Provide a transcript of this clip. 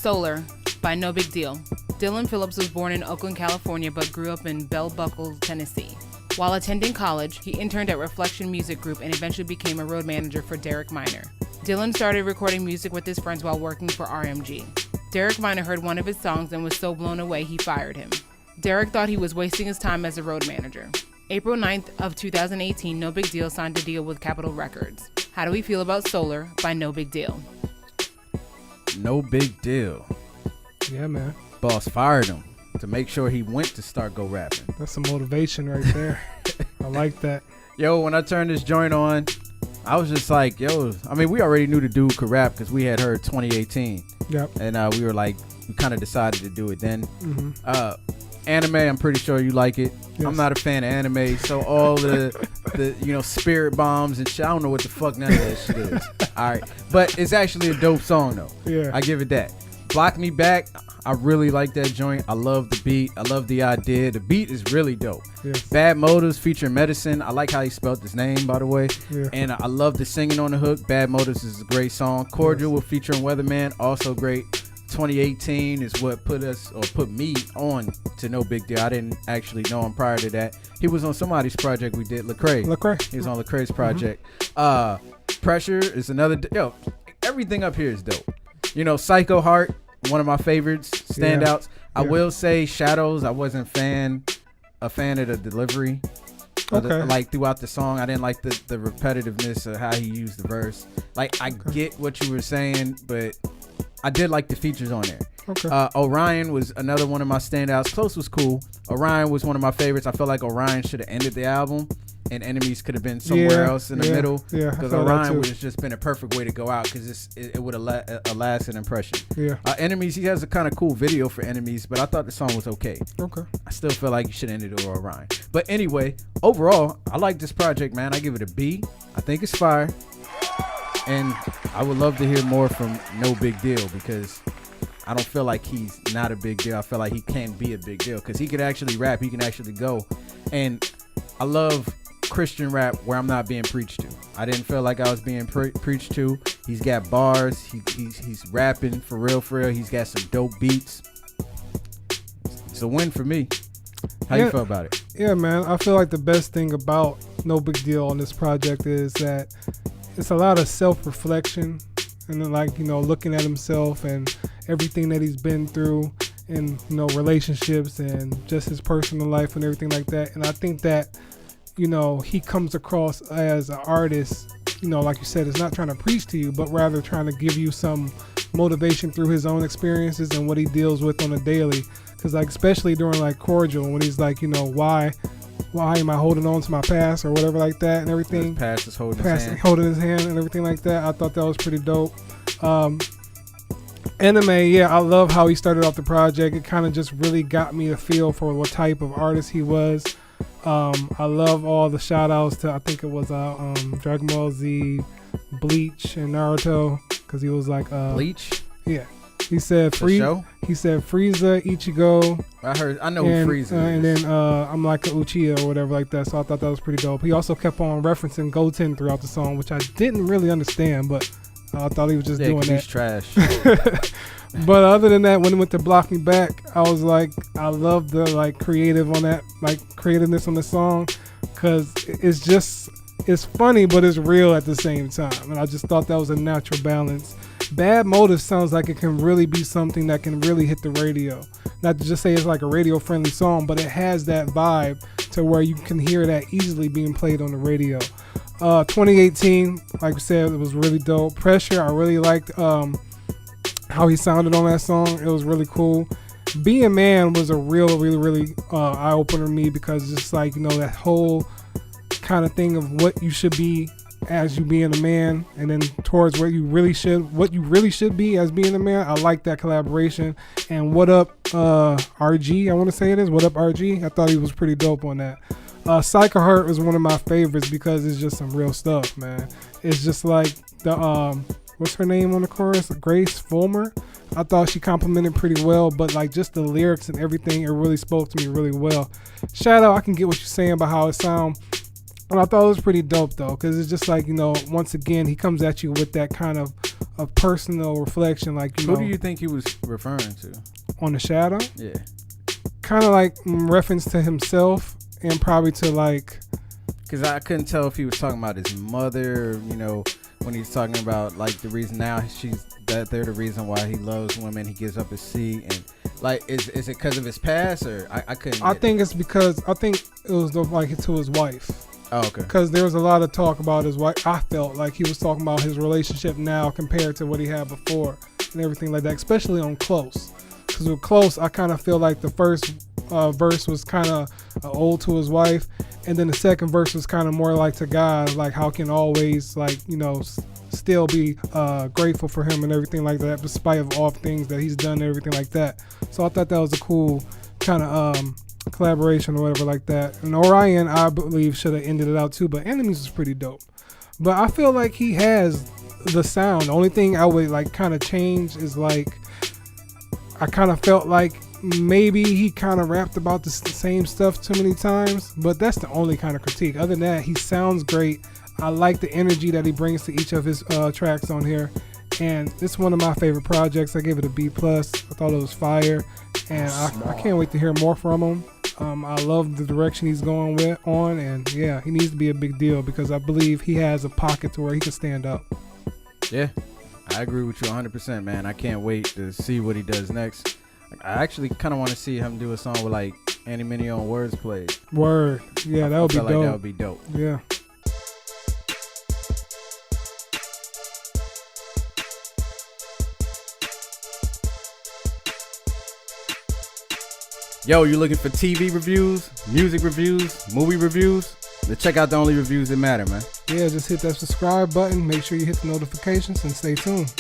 Solar by NoBigDyl. Dylan Phillips was born in Oakland, California, but grew up in Bell Buckle, Tennessee. While attending college, he interned at Reflection Music Group and eventually became a road manager for Derek Minor. Dylan started recording music with his friends while working for RMG. Derek Minor heard one of his songs and was so blown away he fired him. Derek thought he was wasting his time as a road manager. April 9th of 2018, NoBigDyl signed a deal with Capitol Records. How do we feel about Solar by NoBigDyl? No big deal. Yeah, man. Boss fired him to make sure he went to start go rapping. That's some motivation right there. I like that. Yo, when I turned this joint on, I was just like, yo, I mean, we already knew the dude could rap because we had heard 2018. Yep. And we were like, we kind of decided to do it then. Mm-hmm. Anime, I'm pretty sure you like it. Yes. I'm not a fan of anime, so all the spirit bombs and shit, I don't know what the fuck none of that shit is. All right, but it's actually a dope song though. Yeah, I give it that. Block Me Back, I really like that joint. I love the beat. I love the idea. The beat is really dope. Yes. Bad Motives featuring Medicine. I like how he spelled his name, by the way. Yeah. And I love the singing on the hook. Bad Motives is a great song. Cordial with featuring Weatherman, also great. 2018 is what put me on to NoBigDyl. I didn't actually know him prior to that. He was on somebody's project we did, Lecrae. He was on Lecrae's project. Pressure is another. Yo, everything up here is dope. Psycho Heart, one of my favorites, standouts. I will say Shadows, I wasn't a fan of the delivery. Like throughout the song, I didn't like the repetitiveness of how he used the verse. Like I get what you were saying, but I did like the features on there. Orion was another one of my standouts. Close was cool. Orion was one of my favorites. I felt like Orion should have ended the album and Enemies could have been somewhere else in the middle. Yeah, because Orion would have just been a perfect way to go out because it would have a lasting impression. Yeah. Enemies, he has a kind of cool video for Enemies, but I thought the song was okay. Okay. I still feel like you should end it with Orion. But anyway, overall, I like this project, man. I give it a B. I think it's fire. And I would love to hear more from NoBigDyl because I don't feel like he's not a big deal. I feel like he can be a big deal because he could actually rap. He can actually go. And I love Christian rap where I'm not being preached to. I didn't feel like I was being preached to. He's got bars. He's rapping for real. He's got some dope beats. It's a win for me. How you feel about it? Yeah, man. I feel like the best thing about NoBigDyl on this project is that it's a lot of self-reflection and then looking at himself and everything that he's been through in relationships and just his personal life and everything like that. And I think that he comes across as an artist, like you said, it's not trying to preach to you, but rather trying to give you some motivation through his own experiences and what he deals with on a daily. Because especially during Cordial, when he's why am I holding on to my past or whatever like that and everything. His past is holding his hand and everything like that. I thought that was pretty dope. Anime, I love how he started off the project. It kind of just really got me a feel for what type of artist he was. I love all the shout outs to, I think it was Dragon Ball Z, Bleach, and Naruto, because he was Bleach? Yeah. He said Frieza, Ichigo. I know who Frieza is. And then I'm like a Uchiha or whatever like that. So I thought that was pretty dope. He also kept on referencing Goten throughout the song, which I didn't really understand, but I thought he was just doing that. He's trash. But other than that, when it went to Block Me Back, I was like, I love the creative on that, creativeness on the song, because it's funny, but it's real at the same time. And I just thought that was a natural balance. Bad Motive sounds like it can really be something that can really hit the radio. Not to just say it's like a radio friendly song, but it has that vibe to where you can hear that easily being played on the radio. 2018, like we said, it was really dope. Pressure, I really liked how he sounded on that song. It was really cool. Being Man was a really eye opener to me, because just that whole kind of thing of what you should be as you being a man, and then towards what you really should be as being a man. I like that collaboration. And What Up RG, I want to say it is What Up RG. I thought he was pretty dope on that. Psycho Heart was one of my favorites because it's just some real stuff, man. It's just like the what's her name on the chorus, Grace Fulmer. I thought she complimented pretty well, but just the lyrics and everything, it really spoke to me really well. Shadow, I can get what you're saying about how it sounds. And I thought it was pretty dope though, because it's just once again, he comes at you with that kind of a personal reflection, like Who do you think he was referring to? on the shadow. Yeah. Kind of like reference to himself and probably to like. Because I couldn't tell if he was talking about his mother, you know, when he's talking about like the reason now they're the reason why he loves women. He gives up his seat, and like is it because of his past, or I couldn't. I think it's because I think it was like to his wife. Oh, okay. Because there was a lot of talk about his wife. I felt like he was talking about his relationship now compared to what he had before and everything like that, especially on Close. Because with Close, I kind of feel like the first verse was kind of ode to his wife, and then the second verse was kind of more like to God, like how can always like, you know, still be grateful for him and everything like that, despite of all things that he's done and everything like that. So I thought that was a cool kind of collaboration or whatever like that. And Orion, I believe, should have ended it out too, but Enemies was pretty dope. But I feel like he has the sound. The only thing I would like kind of change is like I kind of felt like maybe he kind of rapped about the same stuff too many times, but that's the only kind of critique. Other than that, he sounds great. I like the energy that he brings to each of his tracks on here, and it's one of my favorite projects. I gave it a B+. I thought it was fire, and I can't wait to hear more from him. I love the direction he's going on, and yeah, he needs to be a big deal because I believe he has a pocket to where he can stand up. Yeah, I agree with you 100%, man. I can't wait to see what he does next. I actually kind of want to see him do a song with like Andy Mineo and Words played. Word, yeah, that would be dope. Like that would be dope. Yeah. Yo, you looking for TV reviews, music reviews, movie reviews? Then check out the only reviews that matter, man. Yeah, just hit that subscribe button. Make sure you hit the notifications and stay tuned.